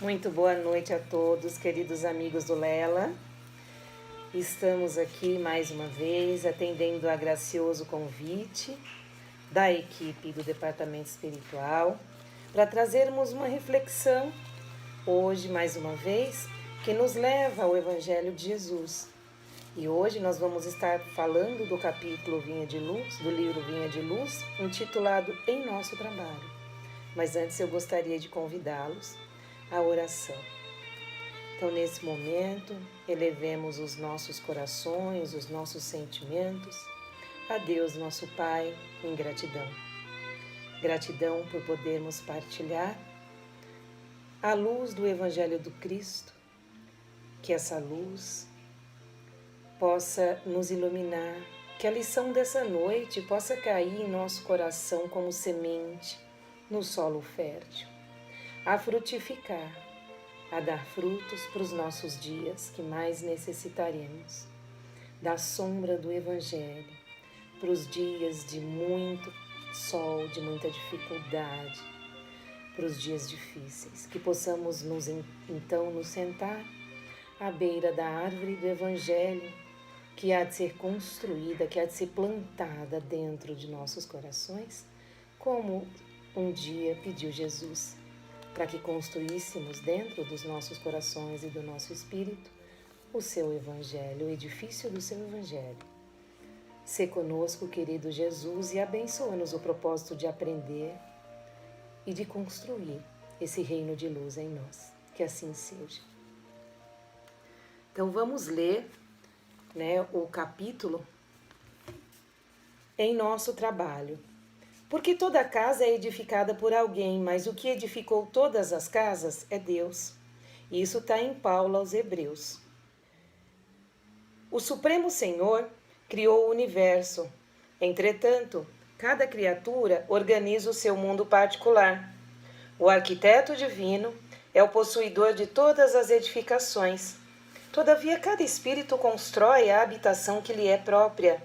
Muito boa noite a todos, queridos amigos do Lela. Estamos aqui mais uma vez atendendo a gracioso convite da equipe do Departamento Espiritual para trazermos uma reflexão hoje, mais uma vez, que nos leva ao Evangelho de Jesus. E hoje nós vamos estar falando do capítulo Vinha de Luz, do livro Vinha de Luz, intitulado Em Nosso Trabalho. Mas antes eu gostaria de convidá-los à oração. Então, nesse momento, elevemos os nossos corações, os nossos sentimentos a Deus, nosso Pai, em gratidão. Gratidão por podermos partilhar a luz do Evangelho do Cristo, que essa luz possa nos iluminar, que a lição dessa noite possa cair em nosso coração como semente no solo fértil, a frutificar, a dar frutos para os nossos dias que mais necessitaremos, da sombra do Evangelho, para os dias de muito sol, de muita dificuldade, para os dias difíceis, que possamos então nos sentar à beira da árvore do Evangelho, que há de ser construída, que há de ser plantada dentro de nossos corações, como um dia pediu Jesus, para que construíssemos dentro dos nossos corações e do nosso espírito o seu Evangelho, o edifício do seu Evangelho. Sê conosco, querido Jesus, e abençoa-nos o propósito de aprender e de construir esse reino de luz em nós. Que assim seja. Então vamos ler o capítulo Em Nosso Trabalho. Porque toda casa é edificada por alguém, mas o que edificou todas as casas é Deus. E isso está em Paulo aos Hebreus. O Supremo Senhor criou o universo. Entretanto, cada criatura organiza o seu mundo particular. O arquiteto divino é o possuidor de todas as edificações. Todavia, cada espírito constrói a habitação que lhe é própria.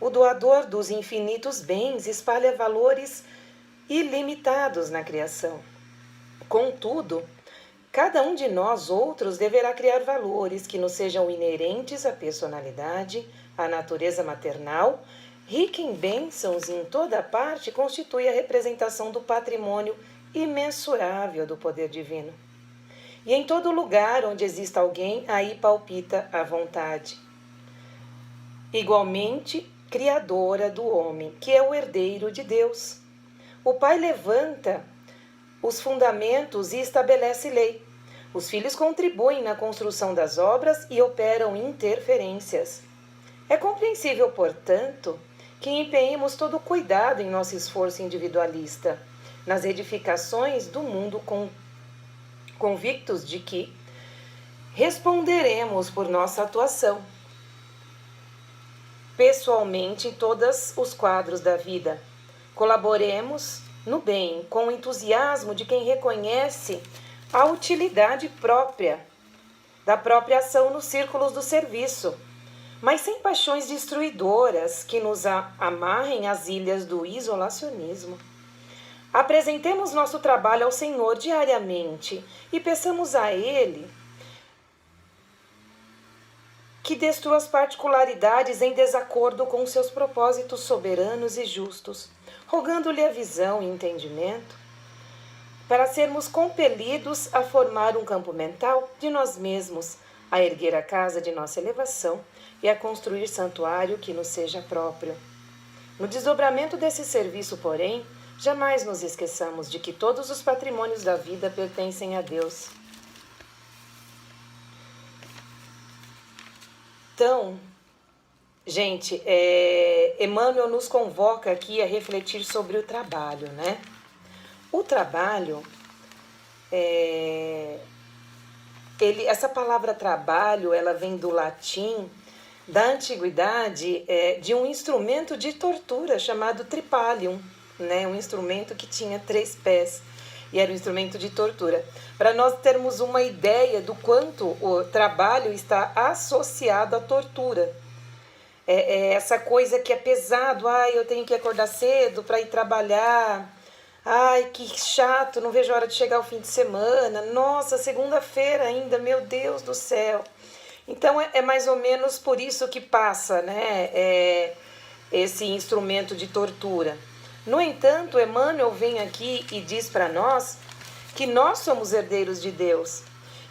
O doador dos infinitos bens espalha valores ilimitados na criação. Contudo, cada um de nós outros deverá criar valores que nos sejam inerentes à personalidade, à natureza maternal, rica em bênçãos e em toda parte constitui a representação do patrimônio imensurável do poder divino. E em todo lugar onde exista alguém, aí palpita a vontade. Igualmente, criadora do homem, que é o herdeiro de Deus. O Pai levanta os fundamentos e estabelece lei. Os filhos contribuem na construção das obras e operam interferências. É compreensível, portanto, que empenhemos todo o cuidado em nosso esforço individualista, nas edificações do mundo, convictos de que responderemos por nossa atuação pessoalmente em todos os quadros da vida. Colaboremos no bem com o entusiasmo de quem reconhece a utilidade da própria ação nos círculos do serviço, mas sem paixões destruidoras que nos amarrem às ilhas do isolacionismo. Apresentemos nosso trabalho ao Senhor diariamente e peçamos a Ele que destrua as particularidades em desacordo com seus propósitos soberanos e justos, rogando-lhe a visão e entendimento, para sermos compelidos a formar um campo mental de nós mesmos, a erguer a casa de nossa elevação e a construir santuário que nos seja próprio. No desdobramento desse serviço, porém, jamais nos esqueçamos de que todos os patrimônios da vida pertencem a Deus. Então, gente, Emmanuel nos convoca aqui a refletir sobre o trabalho, né? O trabalho, essa palavra trabalho, ela vem do latim, da antiguidade, de um instrumento de tortura chamado tripalium, né? Um instrumento que tinha 3 pés. E era um instrumento de tortura. Para nós termos uma ideia do quanto o trabalho está associado à tortura. Essa coisa que é pesado, eu tenho que acordar cedo para ir trabalhar, Ai, que chato, não vejo a hora de chegar o fim de semana. Nossa, segunda-feira ainda, meu Deus do céu. Então é mais ou menos por isso que passa, né? Esse instrumento de tortura. No entanto, Emmanuel vem aqui e diz para nós que nós somos herdeiros de Deus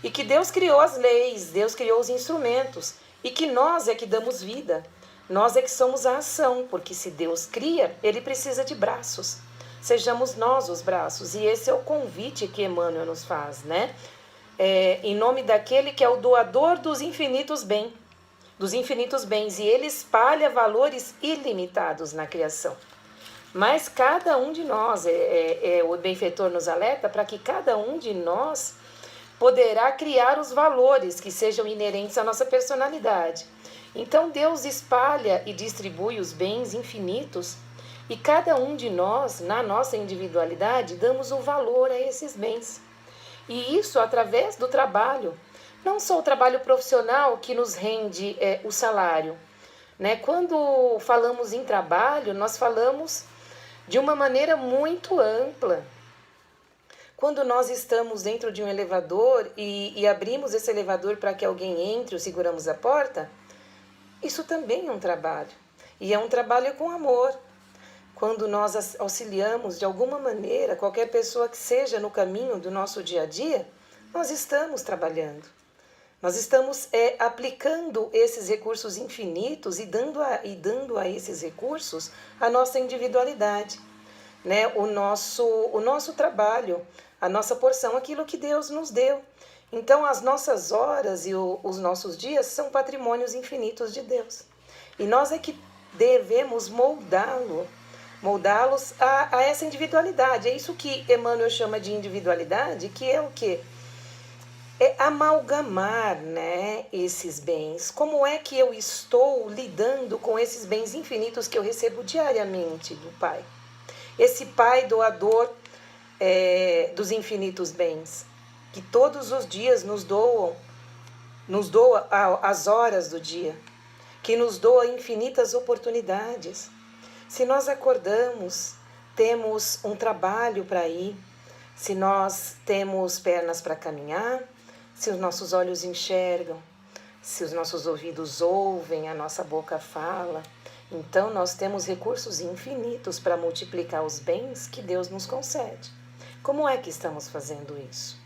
e que Deus criou as leis, Deus criou os instrumentos e que nós é que damos vida. Nós é que somos a ação, porque se Deus cria, ele precisa de braços. Sejamos nós os braços. E esse é o convite que Emmanuel nos faz, né? Em nome daquele que é o doador dos infinitos bens. E ele espalha valores ilimitados na criação. Mas cada um de nós, o benfeitor nos alerta para que cada um de nós poderá criar os valores que sejam inerentes à nossa personalidade. Então Deus espalha e distribui os bens infinitos e cada um de nós, na nossa individualidade, damos o valor a esses bens. E isso através do trabalho. Não só o trabalho profissional que nos rende o salário. Né? Quando falamos em trabalho, nós falamos de uma maneira muito ampla. Quando nós estamos dentro de um elevador e abrimos esse elevador para que alguém entre ou seguramos a porta, isso também é um trabalho. E é um trabalho com amor. Quando nós auxiliamos de alguma maneira qualquer pessoa que seja no caminho do nosso dia a dia, nós estamos trabalhando. Nós estamos aplicando esses recursos infinitos e dando a esses recursos a nossa individualidade, né? o nosso trabalho, a nossa porção, aquilo que Deus nos deu. Então, as nossas horas e os nossos dias são patrimônios infinitos de Deus. E nós é que devemos moldá-los a essa individualidade. É isso que Emmanuel chama de individualidade, que é o quê? É amalgamar, né, esses bens. Como é que eu estou lidando com esses bens infinitos que eu recebo diariamente do Pai? Esse Pai doador dos infinitos bens, que todos os dias nos doa as horas do dia, que nos doa infinitas oportunidades. Se nós acordamos, temos um trabalho para ir, se nós temos pernas para caminhar, se os nossos olhos enxergam, se os nossos ouvidos ouvem, a nossa boca fala, então nós temos recursos infinitos para multiplicar os bens que Deus nos concede. Como é que estamos fazendo isso?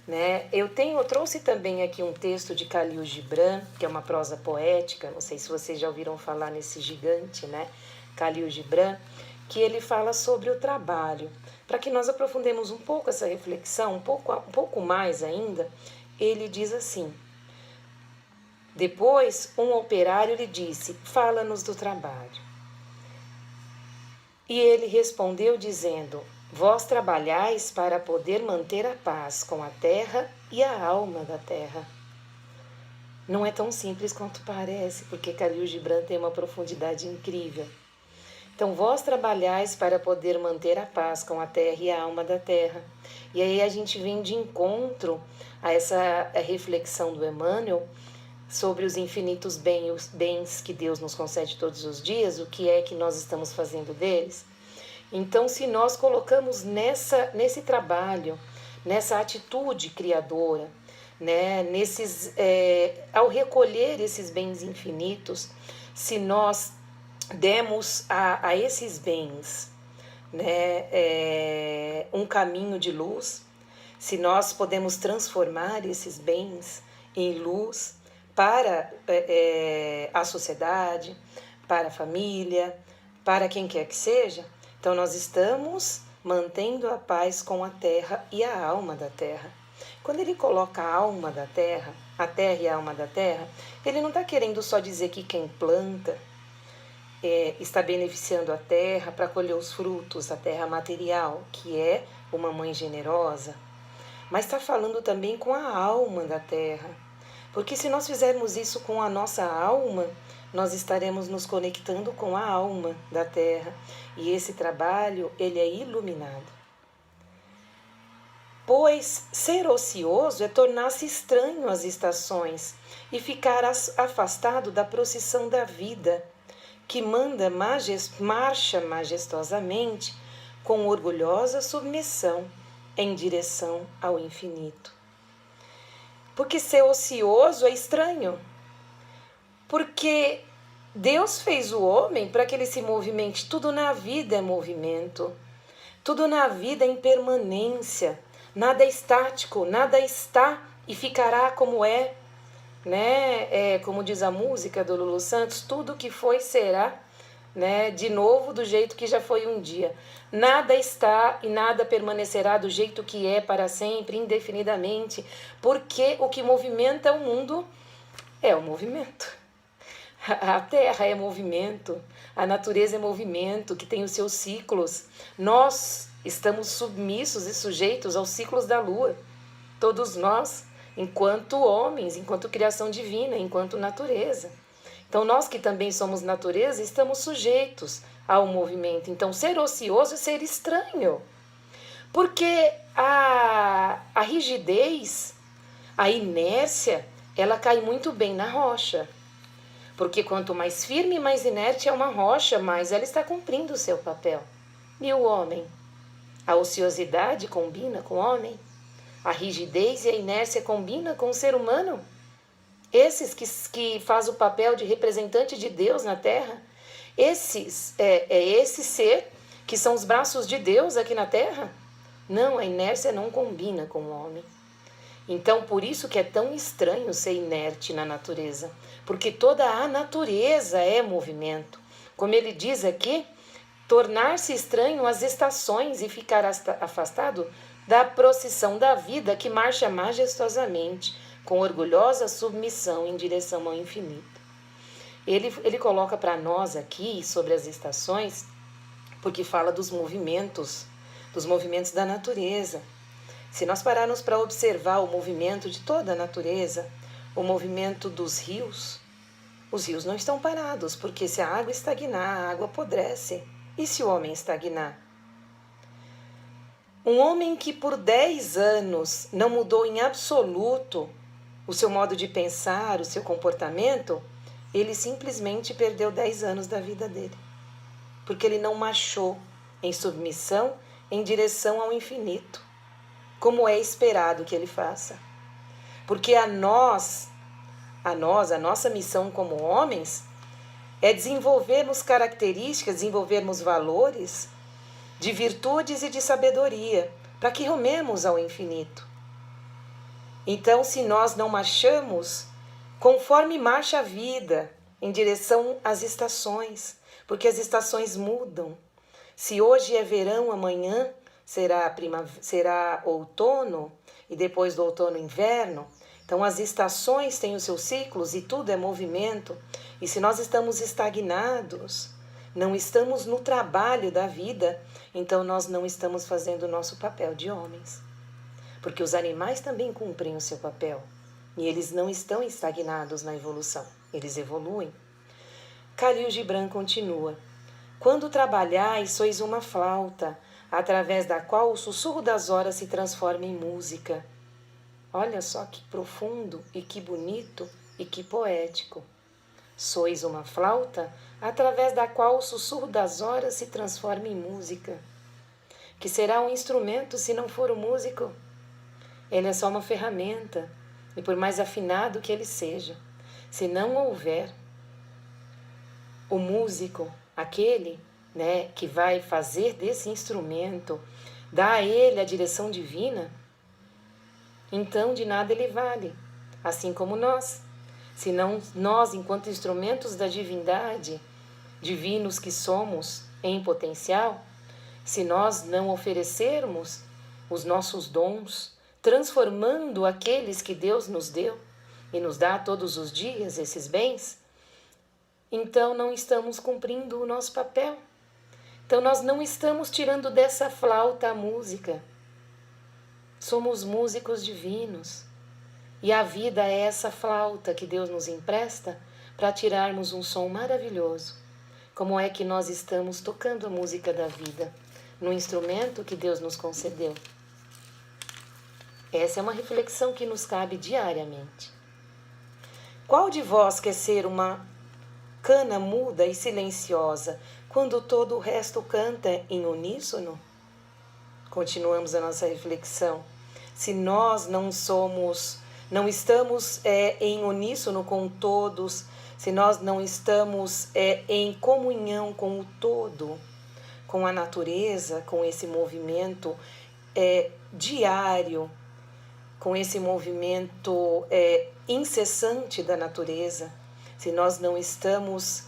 Né? Eu trouxe também aqui um texto de Khalil Gibran, que é uma prosa poética, não sei se vocês já ouviram falar nesse gigante, né? Khalil Gibran, que ele fala sobre o trabalho. Para que nós aprofundemos um pouco essa reflexão, um pouco mais ainda, ele diz assim: depois um operário lhe disse, fala-nos do trabalho. E ele respondeu dizendo, vós trabalhais para poder manter a paz com a terra e a alma da terra. Não é tão simples quanto parece, porque Khalil Gibran tem uma profundidade incrível. Então, vós trabalhais para poder manter a paz com a terra e a alma da terra. E aí a gente vem de encontro a essa reflexão do Emmanuel sobre os infinitos bens que Deus nos concede todos os dias, o que é que nós estamos fazendo deles. Então, se nós colocamos nesse trabalho, nessa atitude criadora, né, ao recolher esses bens infinitos, se nós demos a esses bens, né, um caminho de luz, se nós podemos transformar esses bens em luz para a sociedade, para a família, para quem quer que seja, então nós estamos mantendo a paz com a terra e a alma da terra. Quando ele coloca a alma da terra, a terra e a alma da terra, ele não está querendo só dizer que quem planta está beneficiando a terra para colher os frutos, a terra material, que é uma mãe generosa, mas está falando também com a alma da terra. Porque se nós fizermos isso com a nossa alma, nós estaremos nos conectando com a alma da terra. E esse trabalho, ele é iluminado. Pois ser ocioso é tornar-se estranho às estações e ficar afastado da procissão da vida, que marcha majestosamente com orgulhosa submissão em direção ao infinito. Porque ser ocioso é estranho. Porque Deus fez o homem para que ele se movimente. Tudo na vida é movimento. Tudo na vida é impermanência. Nada é estático, nada está e ficará como é. Né? Como diz a música do Lulu Santos, tudo que foi será, né? De novo do jeito que já foi um dia. Nada está e nada permanecerá do jeito que é para sempre, indefinidamente, porque o que movimenta o mundo é o movimento. A terra é movimento, a natureza é movimento, que tem os seus ciclos. Nós estamos submissos e sujeitos aos ciclos da lua, todos nós, enquanto homens, enquanto criação divina, enquanto natureza. Então, nós que também somos natureza, estamos sujeitos ao movimento. Então, ser ocioso é ser estranho. Porque a rigidez, a inércia, ela cai muito bem na rocha. Porque quanto mais firme e mais inerte é uma rocha, mais ela está cumprindo o seu papel. E o homem? A ociosidade combina com o homem? A rigidez e a inércia combinam com o ser humano? Esses que faz o papel de representante de Deus na Terra, esse ser que são os braços de Deus aqui na Terra? Não, a inércia não combina com o homem. Então, por isso que é tão estranho ser inerte na natureza, porque toda a natureza é movimento. Como ele diz aqui, tornar-se estranho às estações e ficar afastado da procissão da vida que marcha majestosamente, com orgulhosa submissão em direção ao infinito. Ele coloca para nós aqui sobre as estações, porque fala dos movimentos da natureza. Se nós pararmos para observar o movimento de toda a natureza, o movimento dos rios, os rios não estão parados, porque se a água estagnar, a água apodrece. E se o homem estagnar? Um homem que por 10 anos não mudou em absoluto o seu modo de pensar, o seu comportamento, ele simplesmente perdeu 10 anos da vida dele. Porque ele não marchou em submissão em direção ao infinito, como é esperado que ele faça. Porque a nossa missão como homens é desenvolvermos características, desenvolvermos valores de virtudes e de sabedoria, para que rumemos ao infinito. Então, se nós não marchamos, conforme marcha a vida, em direção às estações, porque as estações mudam. Se hoje é verão, amanhã será outono, e depois do outono, inverno. Então, as estações têm os seus ciclos e tudo é movimento. E se nós estamos estagnados, não estamos no trabalho da vida, então nós não estamos fazendo o nosso papel de homens. Porque os animais também cumprem o seu papel. E eles não estão estagnados na evolução. Eles evoluem. Khalil Gibran continua. Quando trabalhais, sois uma flauta, através da qual o sussurro das horas se transforma em música. Olha só que profundo e que bonito e que poético. Sois uma flauta, através da qual o sussurro das horas se transforma em música. Que será um instrumento se não for o músico? Ele é só uma ferramenta, e por mais afinado que ele seja, se não houver o músico, aquele, né, que vai fazer desse instrumento, dar a ele a direção divina, então de nada ele vale, assim como nós. Se não nós, enquanto instrumentos da divindade, divinos que somos em potencial, se nós não oferecermos os nossos dons, transformando aqueles que Deus nos deu e nos dá todos os dias esses bens, então não estamos cumprindo o nosso papel. Então nós não estamos tirando dessa flauta a música. Somos músicos divinos. E a vida é essa flauta que Deus nos empresta para tirarmos um som maravilhoso. Como é que nós estamos tocando a música da vida no instrumento que Deus nos concedeu? Essa é uma reflexão que nos cabe diariamente. Qual de vós quer ser uma cana muda e silenciosa quando todo o resto canta em uníssono? Continuamos a nossa reflexão. Se nós não estamos em uníssono com todos, se nós não estamos em comunhão com o todo, com a natureza, com esse movimento diário, com esse movimento incessante da natureza, se nós não estamos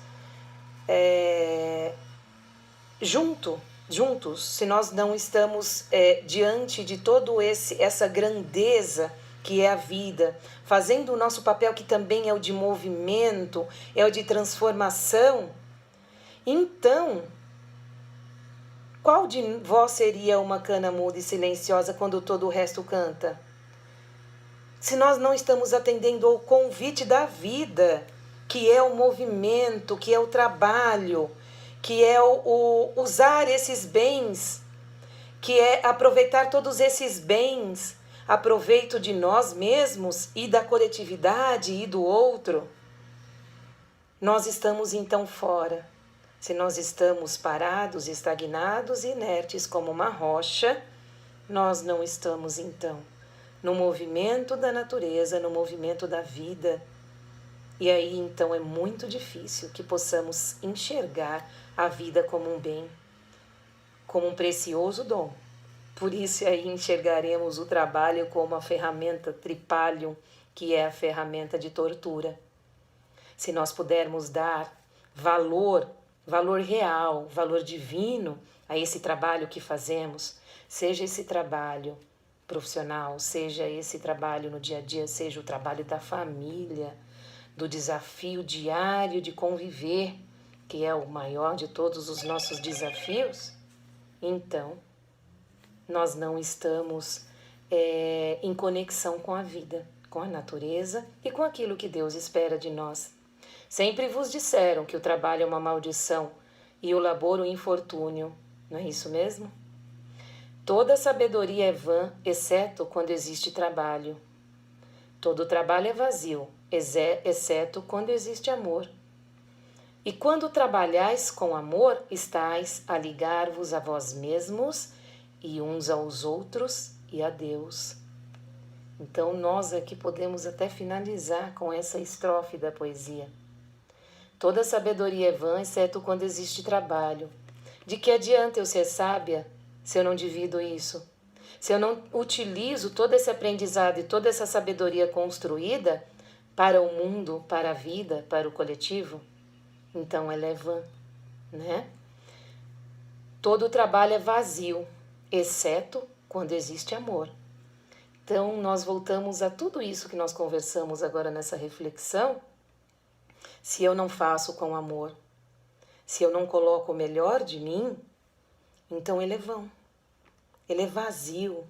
juntos, se nós não estamos diante de todo essa grandeza que é a vida, fazendo o nosso papel, que também é o de movimento, é o de transformação, então, qual de vós seria uma cana muda e silenciosa quando todo o resto canta? Se nós não estamos atendendo ao convite da vida, que é o movimento, que é o trabalho, que é o usar esses bens, que é aproveitar todos esses bens, aproveito de nós mesmos e da coletividade e do outro, nós estamos então fora. Se nós estamos parados, estagnados e inertes como uma rocha, nós não estamos então no movimento da natureza, no movimento da vida. E aí então é muito difícil que possamos enxergar a vida como um bem, como um precioso dom. Por isso aí enxergaremos o trabalho como a ferramenta tripalium, que é a ferramenta de tortura. Se nós pudermos dar valor real, valor divino a esse trabalho que fazemos, seja esse trabalho profissional, seja esse trabalho no dia a dia, seja o trabalho da família, do desafio diário de conviver, que é o maior de todos os nossos desafios, então nós não estamos em conexão com a vida, com a natureza e com aquilo que Deus espera de nós. Sempre vos disseram que o trabalho é uma maldição e o labor um infortúnio, não é isso mesmo? Toda sabedoria é vã, exceto quando existe trabalho. Todo trabalho é vazio, exceto quando existe amor. E quando trabalhais com amor, estáis a ligar-vos a vós mesmos e uns aos outros e a Deus. Então nós aqui podemos até finalizar com essa estrofe da poesia. Toda sabedoria é vã, exceto quando existe trabalho. De que adianta eu ser sábia se eu não divido isso? Se eu não utilizo todo esse aprendizado e toda essa sabedoria construída para o mundo, para a vida, para o coletivo? Então ela é vã, né? Todo trabalho é vazio, exceto quando existe amor. Então nós voltamos a tudo isso que nós conversamos agora nessa reflexão. Se eu não faço com amor, se eu não coloco o melhor de mim, então ele é vão, ele é vazio.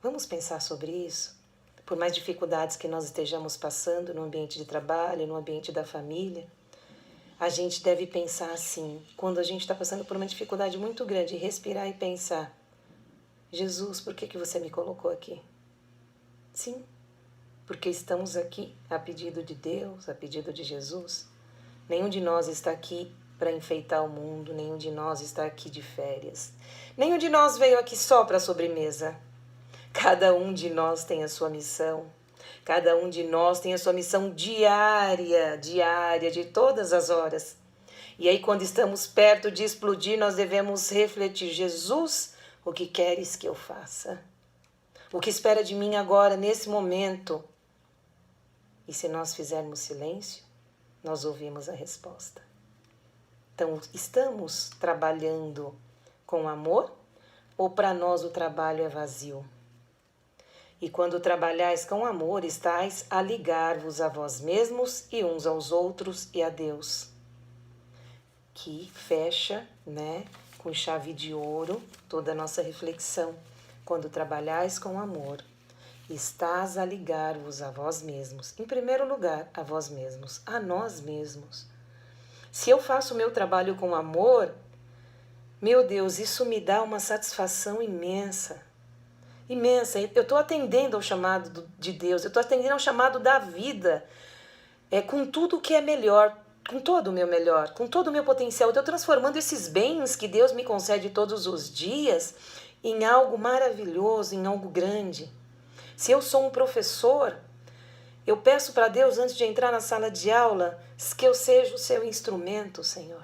Vamos pensar sobre isso? Por mais dificuldades que nós estejamos passando no ambiente de trabalho, no ambiente da família, a gente deve pensar assim, quando a gente está passando por uma dificuldade muito grande, respirar e pensar, Jesus, por que você me colocou aqui? Sim, porque estamos aqui a pedido de Deus, a pedido de Jesus. Nenhum de nós está aqui para enfeitar o mundo, nenhum de nós está aqui de férias. Nenhum de nós veio aqui só para a sobremesa. Cada um de nós tem a sua missão. Cada um de nós tem a sua missão diária, de todas as horas. E aí quando estamos perto de explodir, nós devemos refletir, Jesus, o que queres que eu faça? O que espera de mim agora, nesse momento? E se nós fizermos silêncio, nós ouvimos a resposta. Então, estamos trabalhando com amor ou para nós o trabalho é vazio? E quando trabalhais com amor, estáis a ligar-vos a vós mesmos e uns aos outros e a Deus. Que fecha, né, com chave de ouro toda a nossa reflexão. Quando trabalhais com amor, estás a ligar-vos a vós mesmos. Em primeiro lugar, a vós mesmos, a nós mesmos. Se eu faço o meu trabalho com amor, meu Deus, isso me dá uma satisfação imensa. Imensa. Eu estou atendendo ao chamado de Deus, eu estou atendendo ao chamado da vida, com tudo que é melhor, com todo o meu melhor, com todo o meu potencial. Eu estou transformando esses bens que Deus me concede todos os dias em algo maravilhoso, em algo grande. Se eu sou um professor, eu peço para Deus, antes de entrar na sala de aula, que eu seja o seu instrumento, Senhor.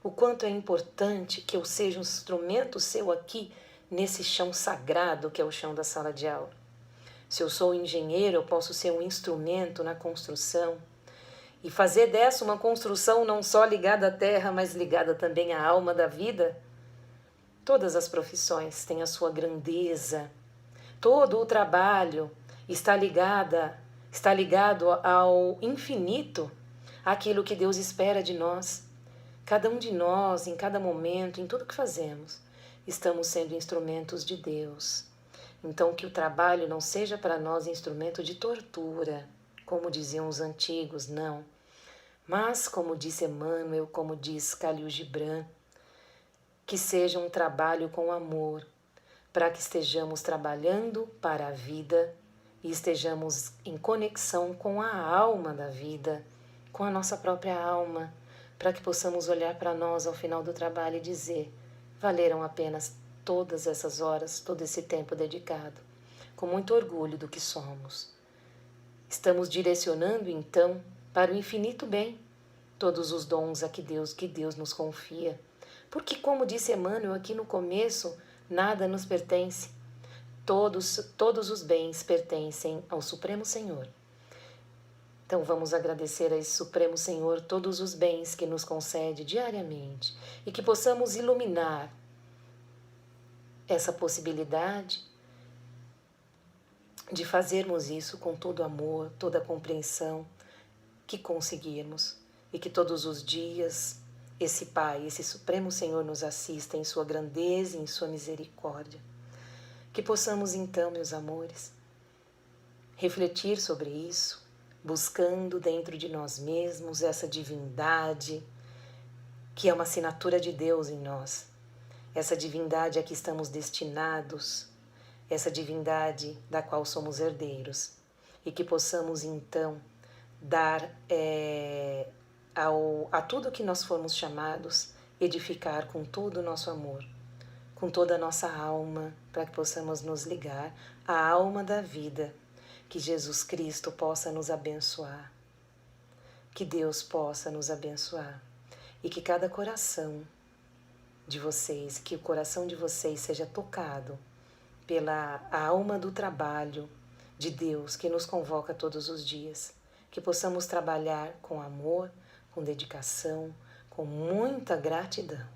O quanto é importante que eu seja um instrumento seu aqui, nesse chão sagrado que é o chão da sala de aula. Se eu sou engenheiro, eu posso ser um instrumento na construção e fazer dessa uma construção não só ligada à terra, mas ligada também à alma da vida. Todas as profissões têm a sua grandeza. Todo o trabalho está ligado ao infinito, àquilo que Deus espera de nós. Cada um de nós, em cada momento, em tudo que fazemos, estamos sendo instrumentos de Deus. Então, que o trabalho não seja para nós instrumento de tortura, como diziam os antigos, não. Mas, como disse Emmanuel, como diz Khalil Gibran, que seja um trabalho com amor, para que estejamos trabalhando para a vida e estejamos em conexão com a alma da vida, com a nossa própria alma, para que possamos olhar para nós ao final do trabalho e dizer: valeram apenas todas essas horas, todo esse tempo dedicado, com muito orgulho do que somos. Estamos direcionando então para o infinito bem todos os dons que Deus nos confia. Porque, como disse Emmanuel aqui no começo, nada nos pertence. Todos os bens pertencem ao Supremo Senhor. Então vamos agradecer a esse Supremo Senhor todos os bens que nos concede diariamente e que possamos iluminar essa possibilidade de fazermos isso com todo amor, toda compreensão que conseguirmos e que todos os dias esse Pai, esse Supremo Senhor nos assista em sua grandeza e em sua misericórdia. Que possamos então, meus amores, refletir sobre isso, buscando dentro de nós mesmos essa divindade que é uma assinatura de Deus em nós, essa divindade a que estamos destinados, essa divindade da qual somos herdeiros, e que possamos então dar a tudo que nós formos chamados, edificar com todo o nosso amor, com toda a nossa alma, para que possamos nos ligar à alma da vida, que Jesus Cristo possa nos abençoar, que Deus possa nos abençoar e que cada coração de vocês, que o coração de vocês seja tocado pela alma do trabalho de Deus que nos convoca todos os dias, que possamos trabalhar com amor, com dedicação, com muita gratidão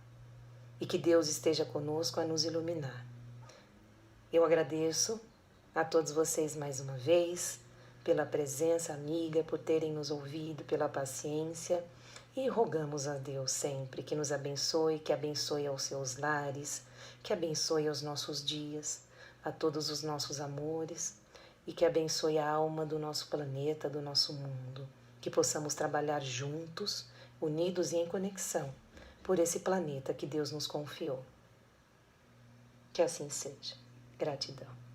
e que Deus esteja conosco a nos iluminar. Eu agradeço a todos vocês mais uma vez pela presença amiga, por terem nos ouvido, pela paciência e rogamos a Deus sempre que nos abençoe, que abençoe aos seus lares, que abençoe aos nossos dias, a todos os nossos amores e que abençoe a alma do nosso planeta, do nosso mundo, que possamos trabalhar juntos, unidos e em conexão por esse planeta que Deus nos confiou. Que assim seja. Gratidão.